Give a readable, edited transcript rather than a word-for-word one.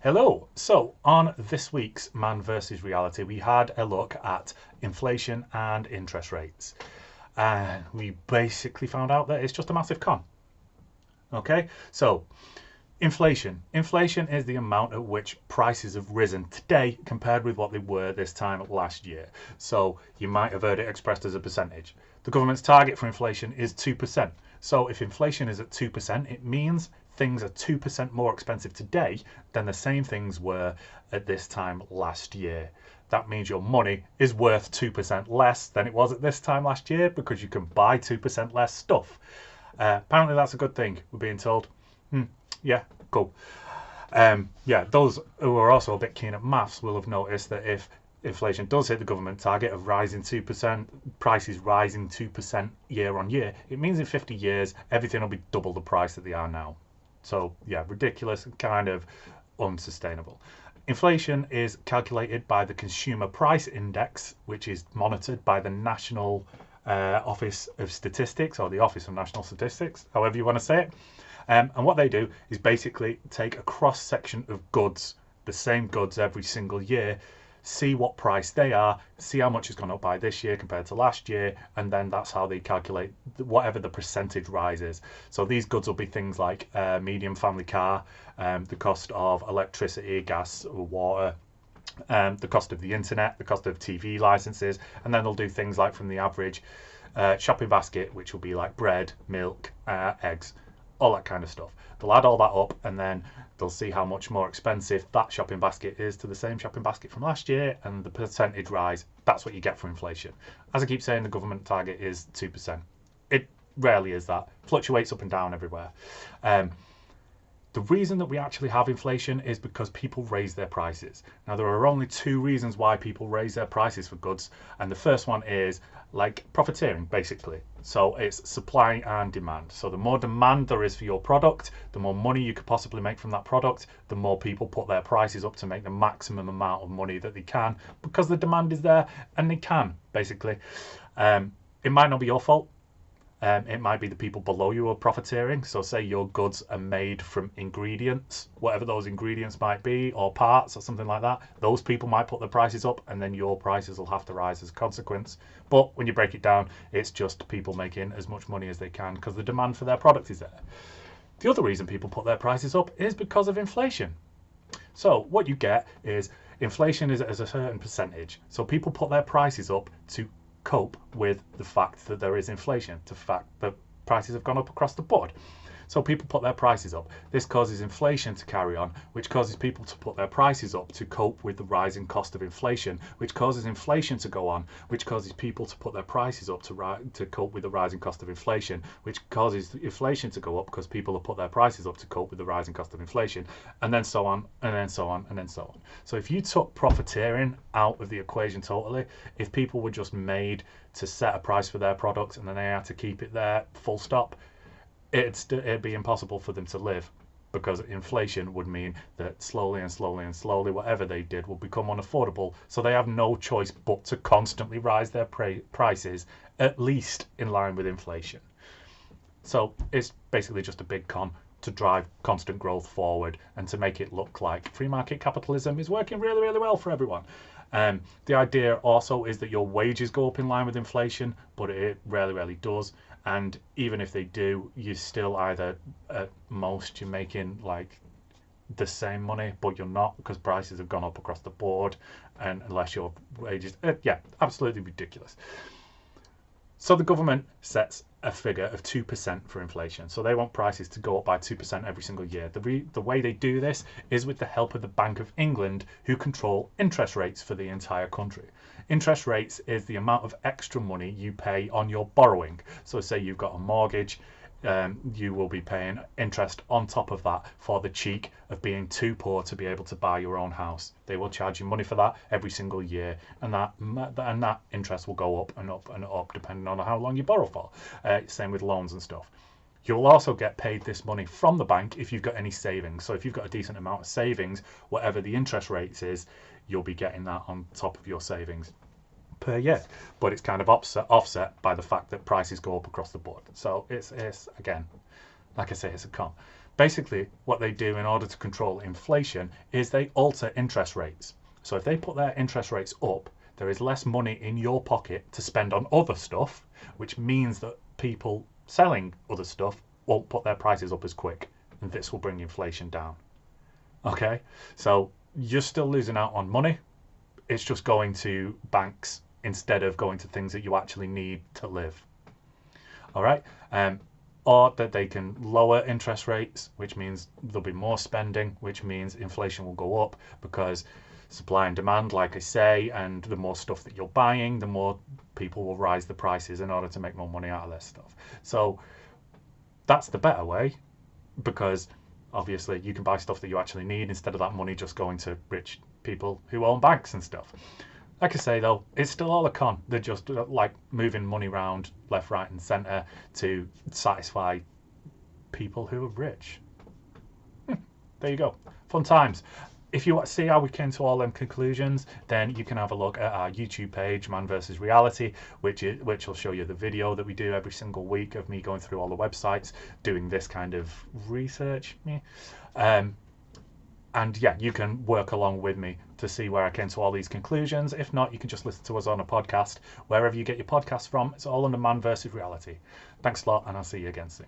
Hello. So, on this week's Man versus Reality, we had a look at inflation and interest rates. And we basically found out that it's just a massive con. Okay? So, inflation. Inflation is the amount at which prices have risen today compared with what they were this time last year. So, you might have heard it expressed as a percentage. The government's target for inflation is 2%. So, if inflation is at 2%, it means things are 2% more expensive today than the same things were at this time last year. That means your money is worth 2% less than it was at this time last year because you can buy 2% less stuff. Apparently, that's a good thing, we're being told. Yeah, cool. Yeah, those who are also a bit keen at maths will have noticed that if inflation does hit the government target of rising 2%, prices rising 2% year on year, it means in 50 years everything will be double the price that they are now. So, yeah, ridiculous and kind of unsustainable. Inflation is calculated by the Consumer Price Index, which is monitored by the National Office of Statistics, or the Office of National Statistics, however you want to say it. And what they do is basically take a cross section of goods, the same goods every single year, see what price they are, see how much it's gone up by this year compared to last year, and then that's how they calculate whatever the percentage rise is. So these goods will be things like a medium family car, the cost of electricity, gas, water, the cost of the internet, the cost of TV licenses, and then they'll do things like from the average shopping basket, which will be like bread, milk, eggs, all that kind of stuff. They'll add all that up and then they'll see how much more expensive that shopping basket is to the same shopping basket from last year, and the percentage rise, that's what you get for inflation. As I keep saying, the government target is 2%. It rarely is that. Fluctuates up and down everywhere. The reason that we actually have inflation is because people raise their prices. Now, there are only two reasons why people raise their prices for goods, and the first one is like profiteering, basically. So it's supply and demand. So the more demand there is for your product, the more money you could possibly make from that product, the more people put their prices up to make the maximum amount of money that they can, because the demand is there and they can, basically. It might not be your fault. It might be the people below you are profiteering. So say your goods are made from ingredients, whatever those ingredients might be, or parts or something like that. Those people might put their prices up and then your prices will have to rise as a consequence. But when you break it down, it's just people making as much money as they can because the demand for their product is there. The other reason people put their prices up is because of inflation. So what you get is inflation is a certain percentage. So people put their prices up to cope with the fact that there is inflation, the fact that prices have gone up across the board. So people put their prices up. This causes inflation to carry on, which causes people to put their prices up to cope with the rising cost of inflation, which causes inflation to go on, which causes people to put their prices up to cope with the rising cost of inflation, which causes inflation to go up because people have put their prices up to cope with the rising cost of inflation, and then so on, and then so on, and then so on. So if you took profiteering out of the equation totally, if people were just made to set a price for their product and then they had to keep it there, full stop, it'd be impossible for them to live, because inflation would mean that slowly and slowly and slowly whatever they did will become unaffordable, so they have no choice but to constantly rise their prices, at least in line with inflation. So it's basically just a big con to drive constant growth forward and to make it look like free market capitalism is working really, really well for everyone. The idea also is that your wages go up in line with inflation, but it rarely does. And even if they do, you still either, at most, you're making like the same money, but you're not, because prices have gone up across the board, and unless your wages, yeah, absolutely ridiculous. So the government sets a figure of 2% for inflation. So they want prices to go up by 2% every single year. The way they do this is with the help of the Bank of England, who control interest rates for the entire country. Interest rates is the amount of extra money you pay on your borrowing. So say you've got a mortgage, you will be paying interest on top of that for the cheek of being too poor to be able to buy your own house. They will charge you money for that every single year, and that interest will go up and up and up depending on how long you borrow for. Same with loans and stuff. You'll also get paid this money from the bank if you've got any savings. So if you've got a decent amount of savings, whatever the interest rates is, you'll be getting that on top of your savings per year, but it's kind of offset by the fact that prices go up across the board. So it's again, like I say, it's a con. Basically, what they do in order to control inflation is they alter interest rates. So if they put their interest rates up, there is less money in your pocket to spend on other stuff, which means that people selling other stuff won't put their prices up as quick, and this will bring inflation down. Okay, so you're still losing out on money. It's just going to banks instead of going to things that you actually need to live. All right, or that they can lower interest rates, which means there'll be more spending, which means inflation will go up because supply and demand, like I say, and the more stuff that you're buying, the more people will rise the prices in order to make more money out of their stuff. So that's the better way, because obviously you can buy stuff that you actually need instead of that money just going to rich people who own banks and stuff. Like I say though, it's still all a con. They're just like moving money around left, right and centre to satisfy people who are rich. There you go. Fun times. If you want to see how we came to all them conclusions, then you can have a look at our YouTube page, Man vs. Reality, which will show you the video that we do every single week of me going through all the websites, doing this kind of research. And yeah, you can work along with me to see where I came to all these conclusions. If not, you can just listen to us on a podcast. Wherever you get your podcasts from, it's all under Man vs. Reality. Thanks a lot, and I'll see you again soon.